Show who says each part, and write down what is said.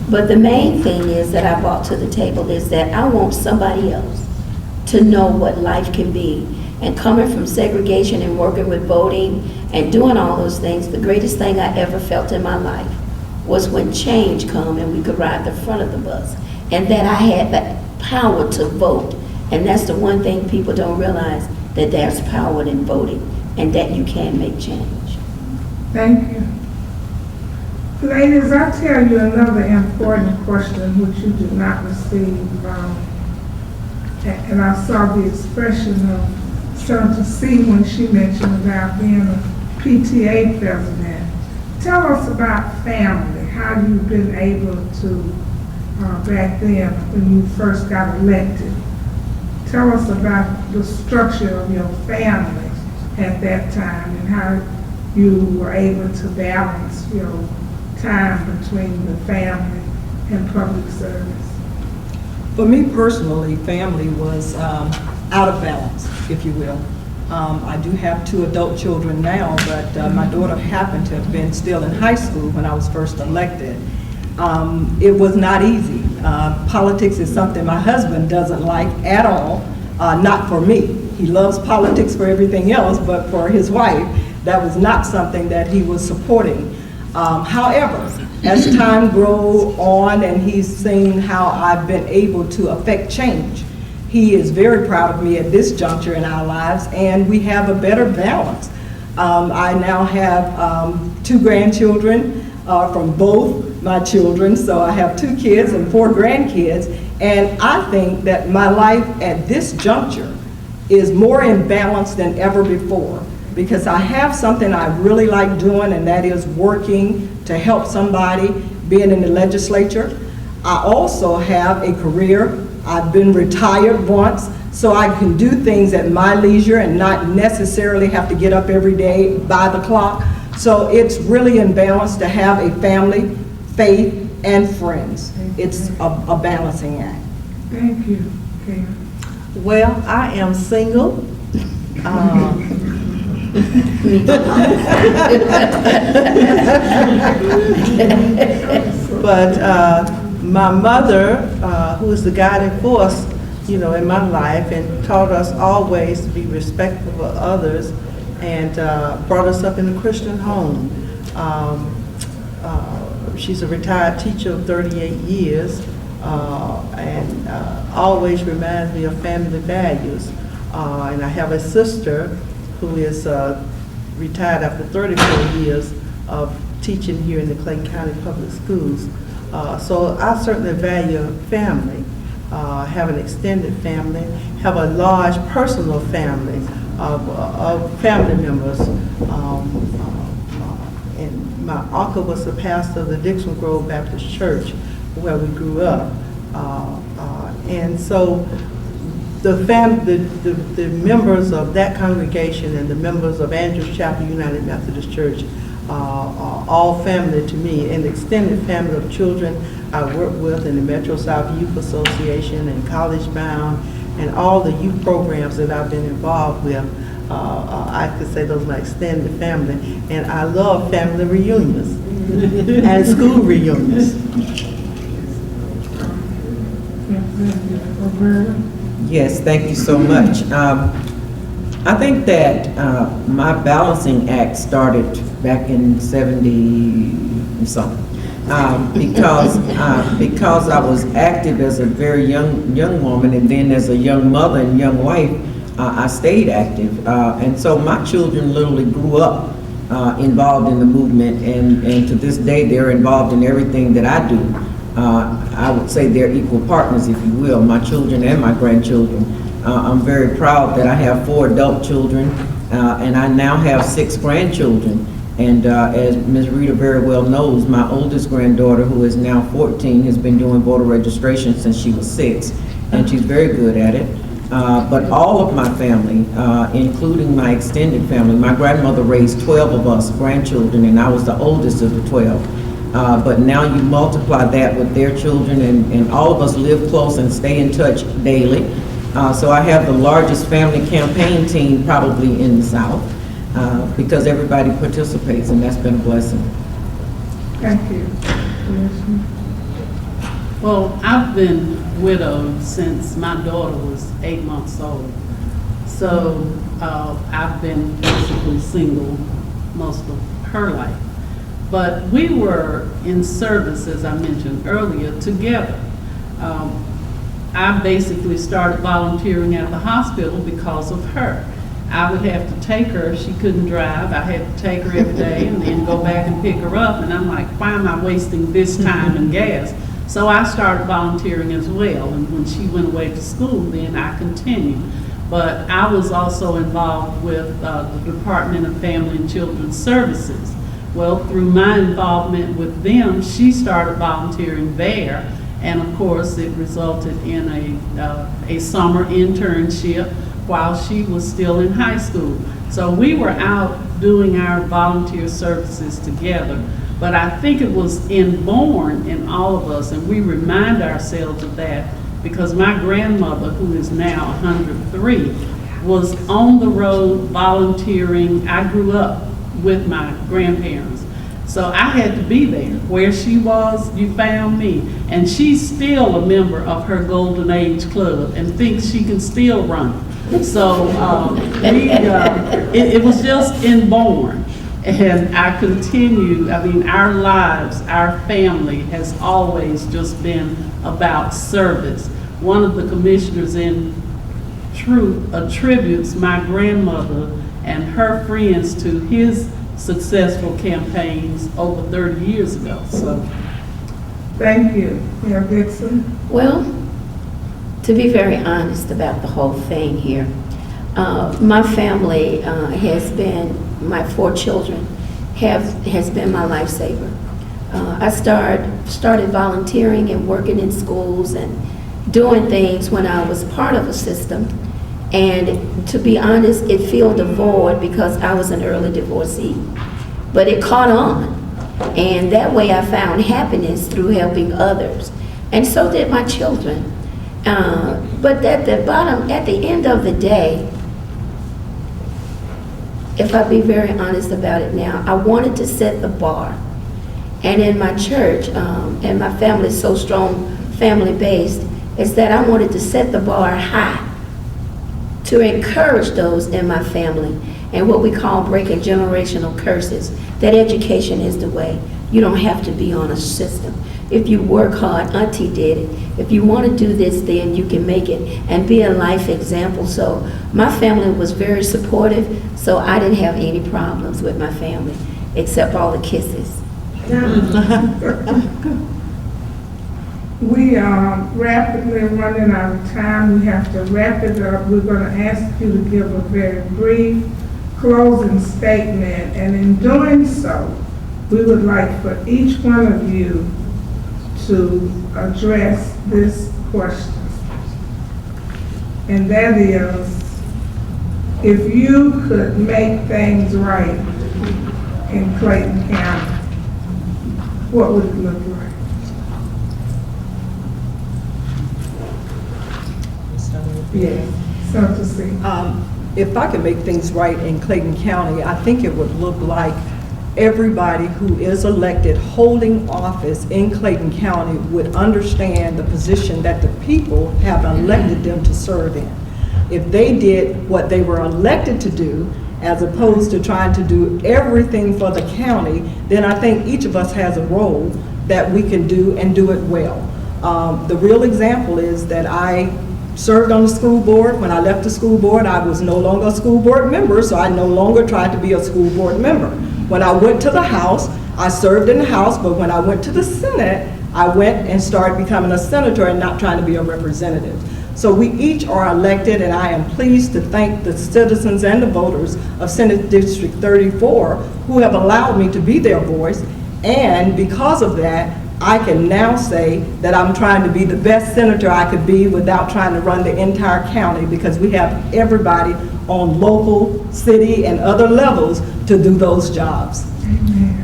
Speaker 1: But the main thing is that I brought to the table is that I want somebody else to know what life can be. And coming from segregation and working with voting and doing all those things, the greatest thing I ever felt in my life was when change come and we could ride the front of the bus. And that I had that power to vote. And that's the one thing people don't realize, that there's power in voting and that you can make change.
Speaker 2: Thank you. Ladies, I'll tell you another important question which you did not receive. And I saw the expression of Senator C when she mentioned about being a PTA president. Tell us about family, how you've been able to, back then when you first got elected. Tell us about the structure of your family at that time and how you were able to balance your time between the family and public service.
Speaker 3: For me personally, family was out of balance, if you will. I do have 2 adult children now, but my daughter happened to have been still in high school when I was first elected. It was not easy. Politics is something my husband doesn't like at all, not for me. He loves politics for everything else, but for his wife, that was not something that he was supporting. However, as time grows on and he's seen how I've been able to affect change, he is very proud of me at this juncture in our lives, and we have a better balance. I now have 2 grandchildren from both my children, so I have 2 kids and 4 grandkids, and I think that my life at this juncture is more in balance than ever before, because I have something I really like doing, and that is working to help somebody, being in the legislature. I also have a career. I've been retired once, so I can do things at my leisure and not necessarily have to get up every day by the clock. So it's really in balance to have a family, faith, and friends. It's a balancing act.
Speaker 2: Thank you, Karen.
Speaker 4: Well, I am single. But my mother, who is the guiding force, in my life, and taught us always to be respectful of others, and brought us up in a Christian home. She's a retired teacher of 38 years, and always reminds me of family values. And I have a sister who is retired after 34 years of teaching here in the Clayton County Public Schools. So I certainly value family, have an extended family, have a large personal family of family members. And my uncle was the pastor of the Dixon Grove Baptist Church where we grew up. And so the members of that congregation and the members of Andrews Chapel United Methodist Church are all family to me, and the extended family of children I work with in the Metro South Youth Association and College Bound and all the youth programs that I've been involved with. I could say those are my extended family, and I love family reunions and school reunions.
Speaker 5: Yes, thank you so much. I think that my balancing act started back in 70-something. Because I was active as a very young woman, and then as a young mother and young wife, I stayed active. And so my children literally grew up involved in the movement, and to this day they're involved in everything that I do. I would say they're equal partners, if you will, my children and my grandchildren. I'm very proud that I have 4 adult children, and I now have 6 grandchildren. And as Ms. Rita very well knows, my oldest granddaughter, who is now 14, has been doing voter registration since she was 6, and she's very good at it. But all of my family, including my extended family, my grandmother raised 12 of us grandchildren, and I was the oldest of the 12. But now you multiply that with their children, and all of us live close and stay in touch daily. So I have the largest family campaign team probably in the South, because everybody participates, and that's been a blessing.
Speaker 2: Thank you.
Speaker 6: Well, I've been widowed since my daughter was 8 months old. So I've been basically single most of her life. But we were in service, as I mentioned earlier, together. I basically started volunteering at the hospital because of her. I would have to take her, she couldn't drive, I had to take her every day and then go back and pick her up, and I'm like, why am I wasting this time and gas? So I started volunteering as well, and when she went away to school, then I continued. But I was also involved with the Department of Family and Children's Services. Well, through my involvement with them, she started volunteering there, and of course it resulted in a summer internship while she was still in high school. So we were out doing our volunteer services together, but I think it was inborn in all of us, and we remind ourselves of that because my grandmother, who is now 103, was on the road volunteering. I grew up with my grandparents. So I had to be there. Where she was, you found me. And she's still a member of her Golden Age Club and thinks she can still run. So it was just inborn. And I continue, I mean, our lives, our family has always just been about service. One of the commissioners in Truth attributes my grandmother and her friends to his successful campaigns over 30 years ago. So,
Speaker 2: Thank you. Mayor Dixon?
Speaker 1: Well, to be very honest about the whole thing here, my family has been, my 4 children has been my lifesaver. I started volunteering and working in schools and doing things when I was part of a system. And to be honest, it filled a void because I was an early divorcee. But it caught on. And that way I found happiness through helping others. And so did my children. But at the end of the day, if I be very honest about it now, I wanted to set the bar. And in my church, and my family is so strong, family-based, is that I wanted to set the bar high to encourage those in my family and what we call breaking generational curses, that education is the way. You don't have to be on a system. If you work hard, Auntie did it. If you want to do this, then you can make it and be a life example. So my family was very supportive, so I didn't have any problems with my family, except all the kisses.
Speaker 2: We are rapidly running out of time. We have to wrap it up. We're going to ask you to give a very brief closing statement, and in doing so, we would like for each one of you to address this question. And that is, if you could make things right in Clayton County, what would it look like? Yeah, something to see.
Speaker 3: If I could make things right in Clayton County, I think it would look like everybody who is elected holding office in Clayton County would understand the position that the people have elected them to serve in. If they did what they were elected to do, as opposed to trying to do everything for the county, then I think each of us has a role that we can do and do it well. The real example is that I served on the school board. When I left the school board, I was no longer a school board member, so I no longer tried to be a school board member. When I went to the House, I served in the House, but when I went to the Senate, I went and started becoming a senator and not trying to be a representative. So we each are elected, and I am pleased to thank the citizens and the voters of Senate District 34 who have allowed me to be their voice, and because of that, I can now say that I'm trying to be the best senator I could be without trying to run the entire county, because we have everybody on local, city, and other levels to do those jobs.
Speaker 2: Amen.